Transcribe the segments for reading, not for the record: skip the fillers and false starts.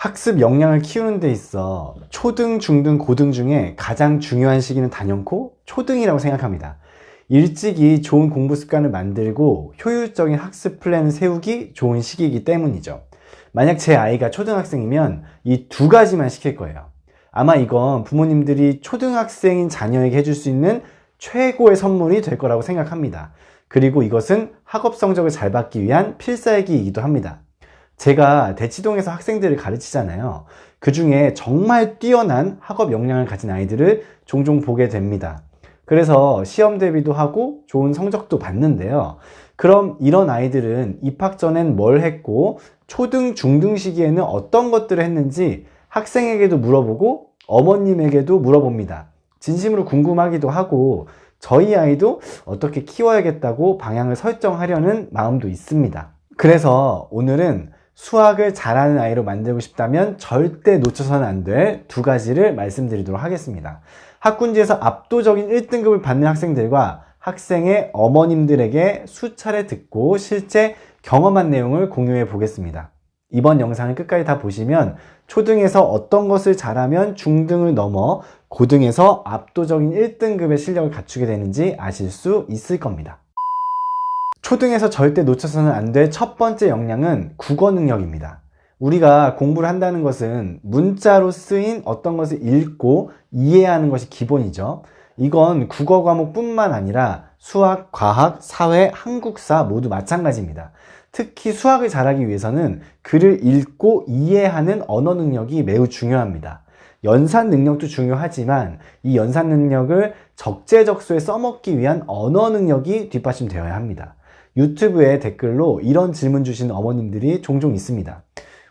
학습 역량을 키우는 데 있어 초등, 중등, 고등 중에 가장 중요한 시기는 단연코 초등이라고 생각합니다. 일찍이 좋은 공부 습관을 만들고 효율적인 학습 플랜을 세우기 좋은 시기이기 때문이죠. 만약 제 아이가 초등학생이면 이 두 가지만 시킬 거예요. 아마 이건 부모님들이 초등학생인 자녀에게 해줄 수 있는 최고의 선물이 될 거라고 생각합니다. 그리고 이것은 학업 성적을 잘 받기 위한 필살기이기도 합니다. 제가 대치동에서 학생들을 가르치잖아요. 그 중에 정말 뛰어난 학업 역량을 가진 아이들을 종종 보게 됩니다. 그래서 시험 대비도 하고 좋은 성적도 받는데요. 그럼 이런 아이들은 입학 전엔 뭘 했고 초등, 중등 시기에는 어떤 것들을 했는지 학생에게도 물어보고 어머님에게도 물어봅니다. 진심으로 궁금하기도 하고 저희 아이도 어떻게 키워야겠다고 방향을 설정하려는 마음도 있습니다. 그래서 오늘은 수학을 잘하는 아이로 만들고 싶다면 절대 놓쳐서는 안 될 두 가지를 말씀드리도록 하겠습니다. 학군지에서 압도적인 1등급을 받는 학생들과 학생의 어머님들에게 수차례 듣고 실제 경험한 내용을 공유해 보겠습니다. 이번 영상을 끝까지 다 보시면 초등에서 어떤 것을 잘하면 중등을 넘어 고등에서 압도적인 1등급의 실력을 갖추게 되는지 아실 수 있을 겁니다. 초등에서 절대 놓쳐서는 안 될 첫 번째 역량은 국어 능력입니다. 우리가 공부를 한다는 것은 문자로 쓰인 어떤 것을 읽고 이해하는 것이 기본이죠. 이건 국어 과목뿐만 아니라 수학, 과학, 사회, 한국사 모두 마찬가지입니다. 특히 수학을 잘하기 위해서는 글을 읽고 이해하는 언어 능력이 매우 중요합니다. 연산 능력도 중요하지만 이 연산 능력을 적재적소에 써먹기 위한 언어 능력이 뒷받침되어야 합니다. 유튜브에 댓글로 이런 질문 주시는 어머님들이 종종 있습니다.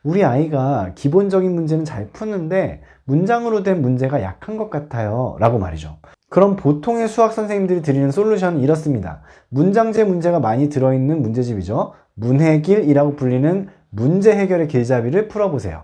우리 아이가 기본적인 문제는 잘 푸는데 문장으로 된 문제가 약한 것 같아요 라고 말이죠. 그럼 보통의 수학 선생님들이 드리는 솔루션은 이렇습니다. 문장제 문제가 많이 들어있는 문제집이죠. 문해길이라고 불리는 문제 해결의 길잡이를 풀어보세요.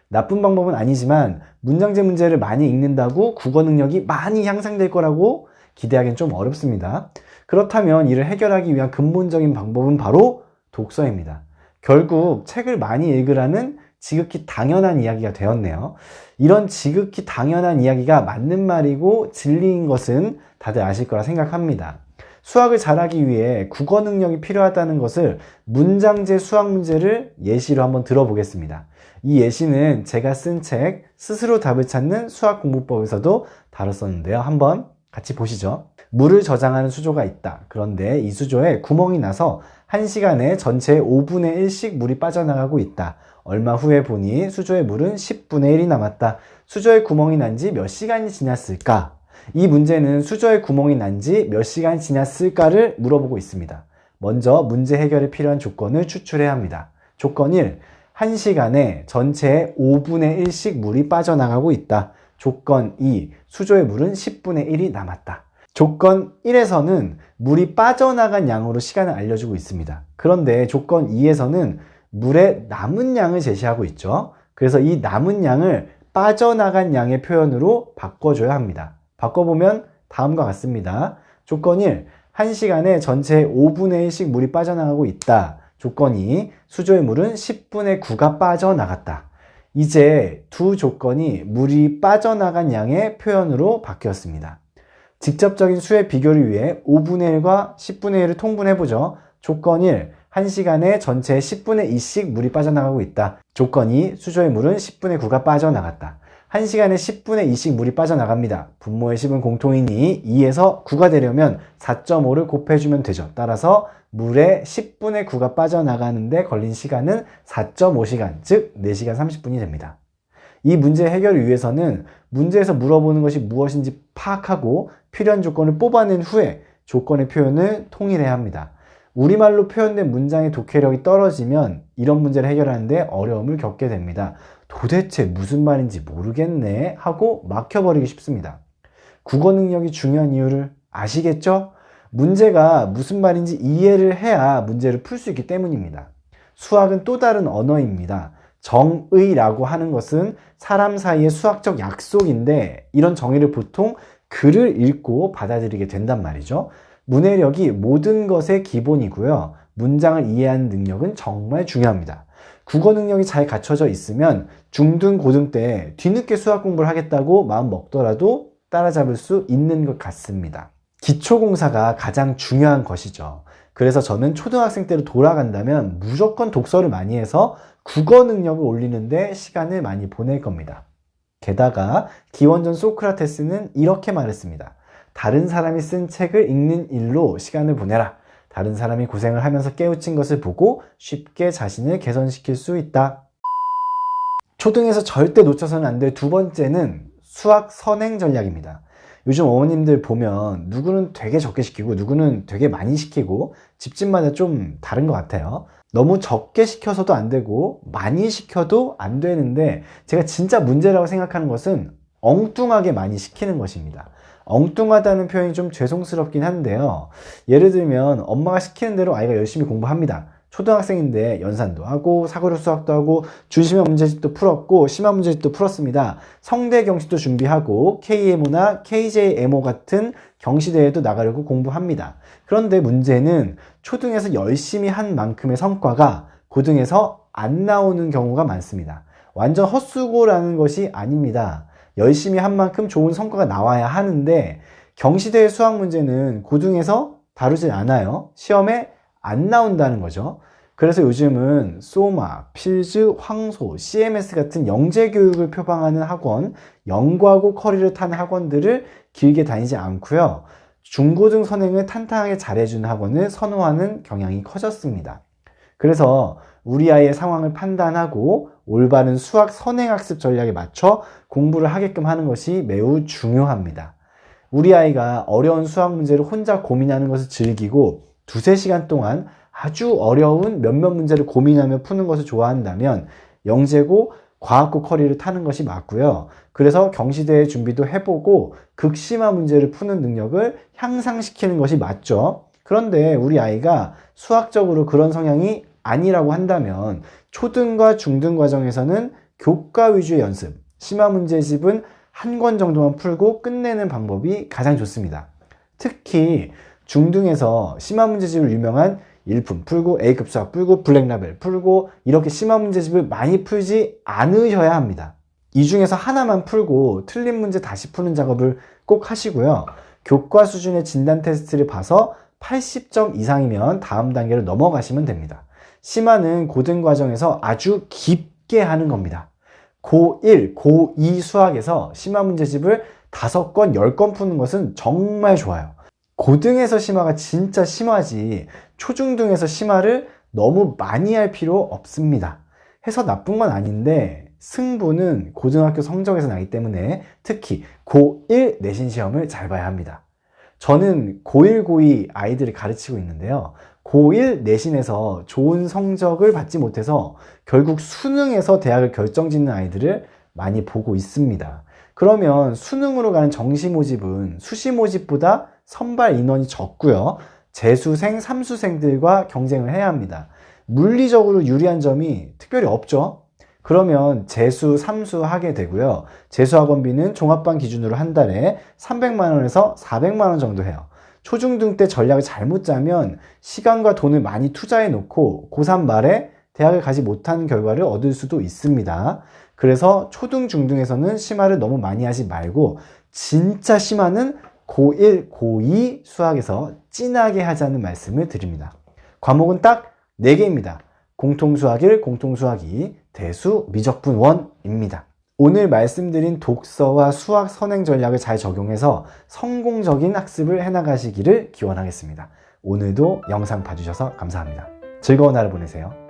나쁜 방법은 아니지만 문장제 문제를 많이 읽는다고 국어 능력이 많이 향상될 거라고 기대하기는 좀 어렵습니다. 그렇다면 이를 해결하기 위한 근본적인 방법은 바로 독서입니다. 결국 책을 많이 읽으라는 지극히 당연한 이야기가 되었네요. 이런 지극히 당연한 이야기가 맞는 말이고 진리인 것은 다들 아실 거라 생각합니다. 수학을 잘하기 위해 국어 능력이 필요하다는 것을 문장제 수학 문제를 예시로 한번 들어보겠습니다. 이 예시는 제가 쓴 책 스스로 답을 찾는 수학공부법에서도 다뤘었는데요. 한번 같이 보시죠. 물을 저장하는 수조가 있다. 그런데 이 수조에 구멍이 나서 1시간에 전체의 5분의 1씩 물이 빠져나가고 있다. 얼마 후에 보니 수조의 물은 10분의 1이 남았다. 수조에 구멍이 난 지 몇 시간이 지났을까? 이 문제는 수조에 구멍이 난 지 몇 시간이 지났을까를 물어보고 있습니다. 먼저 문제 해결에 필요한 조건을 추출해야 합니다. 조건 1. 1시간에 전체의 5분의 1씩 물이 빠져나가고 있다. 조건 2. 수조의 물은 10분의 1이 남았다. 조건 1에서는 물이 빠져나간 양으로 시간을 알려주고 있습니다. 그런데 조건 2에서는 물의 남은 양을 제시하고 있죠. 그래서 이 남은 양을 빠져나간 양의 표현으로 바꿔줘야 합니다. 바꿔보면 다음과 같습니다. 조건 1. 1시간에 전체의 5분의 1씩 물이 빠져나가고 있다. 조건 2. 수조의 물은 10분의 9가 빠져나갔다. 이제 두 조건이 물이 빠져나간 양의 표현으로 바뀌었습니다. 직접적인 수의 비교를 위해 5분의 1과 10분의 1을 통분해보죠. 조건 1. 1시간에 전체의 10분의 2씩 물이 빠져나가고 있다. 조건 2. 수조의 물은 10분의 9가 빠져나갔다. 1시간에 10분의 2씩 물이 빠져나갑니다. 분모의 10은 공통이니 2에서 9가 되려면 4.5를 곱해주면 되죠. 따라서 물의 10분의 9가 빠져나가는데 걸린 시간은 4.5시간, 즉 4시간 30분이 됩니다. 이 문제 해결을 위해서는 문제에서 물어보는 것이 무엇인지 파악하고 필요한 조건을 뽑아낸 후에 조건의 표현을 통일해야 합니다. 우리말로 표현된 문장의 독해력이 떨어지면 이런 문제를 해결하는데 어려움을 겪게 됩니다. 도대체 무슨 말인지 모르겠네 하고 막혀버리기 쉽습니다. 국어 능력이 중요한 이유를 아시겠죠? 문제가 무슨 말인지 이해를 해야 문제를 풀 수 있기 때문입니다. 수학은 또 다른 언어입니다. 정의라고 하는 것은 사람 사이의 수학적 약속인데 이런 정의를 보통 글을 읽고 받아들이게 된단 말이죠. 문해력이 모든 것의 기본이고요. 문장을 이해하는 능력은 정말 중요합니다. 국어 능력이 잘 갖춰져 있으면 중등, 고등 때 뒤늦게 수학 공부를 하겠다고 마음 먹더라도 따라잡을 수 있는 것 같습니다. 기초공사가 가장 중요한 것이죠. 그래서 저는 초등학생 때로 돌아간다면 무조건 독서를 많이 해서 국어 능력을 올리는데 시간을 많이 보낼 겁니다. 게다가 기원전 소크라테스는 이렇게 말했습니다. 다른 사람이 쓴 책을 읽는 일로 시간을 보내라. 다른 사람이 고생을 하면서 깨우친 것을 보고 쉽게 자신을 개선시킬 수 있다. 초등에서 절대 놓쳐서는 안 될 두 번째는 수학 선행 전략입니다. 요즘 어머님들 보면 누구는 되게 적게 시키고 누구는 되게 많이 시키고 집집마다 좀 다른 것 같아요. 너무 적게 시켜서도 안 되고 많이 시켜도 안 되는데 제가 진짜 문제라고 생각하는 것은 엉뚱하게 많이 시키는 것입니다. 엉뚱하다는 표현이 좀 죄송스럽긴 한데요. 예를 들면 엄마가 시키는 대로 아이가 열심히 공부합니다. 초등학생인데 연산도 하고 사고력 수학도 하고 중심의 문제집도 풀었고 심화 문제집도 풀었습니다. 성대 경시도 준비하고 KMO나 KJMO 같은 경시대회도 나가려고 공부합니다. 그런데 문제는 초등에서 열심히 한 만큼의 성과가 고등에서 안 나오는 경우가 많습니다. 완전 헛수고라는 것이 아닙니다. 열심히 한 만큼 좋은 성과가 나와야 하는데 경시대회 수학 문제는 고등에서 다루질 않아요. 시험에 안 나온다는 거죠. 그래서 요즘은 소마, 필즈, 황소, CMS 같은 영재 교육을 표방하는 학원, 영과고 커리를 타는 학원들을 길게 다니지 않고요. 중고등 선행을 탄탄하게 잘해주는 학원을 선호하는 경향이 커졌습니다. 그래서 우리 아이의 상황을 판단하고 올바른 수학 선행학습 전략에 맞춰 공부를 하게끔 하는 것이 매우 중요합니다. 우리 아이가 어려운 수학 문제를 혼자 고민하는 것을 즐기고 두세 시간 동안 아주 어려운 몇몇 문제를 고민하며 푸는 것을 좋아한다면 영재고 과학고 커리를 타는 것이 맞고요. 그래서 경시대회 준비도 해보고 극심화 문제를 푸는 능력을 향상시키는 것이 맞죠. 그런데 우리 아이가 수학적으로 그런 성향이 아니라고 한다면 초등과 중등 과정에서는 교과 위주의 연습, 심화 문제집은 한 권 정도만 풀고 끝내는 방법이 가장 좋습니다. 특히 중등에서 심화 문제집을 유명한 일품 풀고 A급 수학 풀고 블랙라벨 풀고 이렇게 심화 문제집을 많이 풀지 않으셔야 합니다. 이 중에서 하나만 풀고 틀린 문제 다시 푸는 작업을 꼭 하시고요. 교과 수준의 진단 테스트를 봐서 80점 이상이면 다음 단계로 넘어가시면 됩니다. 심화는 고등 과정에서 아주 깊게 하는 겁니다. 고1, 고2 수학에서 심화 문제집을 5권, 10권 푸는 것은 정말 좋아요. 고등에서 심화가 진짜 심하지 초중등에서 심화를 너무 많이 할 필요 없습니다. 해서 나쁜 건 아닌데 승부는 고등학교 성적에서 나기 때문에 특히 고1 내신 시험을 잘 봐야 합니다. 저는 고1, 고2 아이들을 가르치고 있는데요. 고1 내신에서 좋은 성적을 받지 못해서 결국 수능에서 대학을 결정짓는 아이들을 많이 보고 있습니다. 그러면 수능으로 가는 정시 모집은 수시 모집보다 선발 인원이 적고요. 재수생, 삼수생들과 경쟁을 해야 합니다. 물리적으로 유리한 점이 특별히 없죠. 그러면 재수, 삼수 하게 되고요. 재수학원비는 종합반 기준으로 한 달에 300만 원에서 400만 원 정도 해요. 초중등 때 전략을 잘못 짜면 시간과 돈을 많이 투자해 놓고 고3 말에 대학을 가지 못하는 결과를 얻을 수도 있습니다. 그래서 초등, 중등에서는 심화를 너무 많이 하지 말고 진짜 심화는 고1, 고2 수학에서 진하게 하자는 말씀을 드립니다. 과목은 딱 4개입니다. 공통수학 1, 공통수학 2, 대수, 미적분 1입니다. 오늘 말씀드린 독서와 수학 선행 전략을 잘 적용해서 성공적인 학습을 해나가시기를 기원하겠습니다. 오늘도 영상 봐주셔서 감사합니다. 즐거운 하루 보내세요.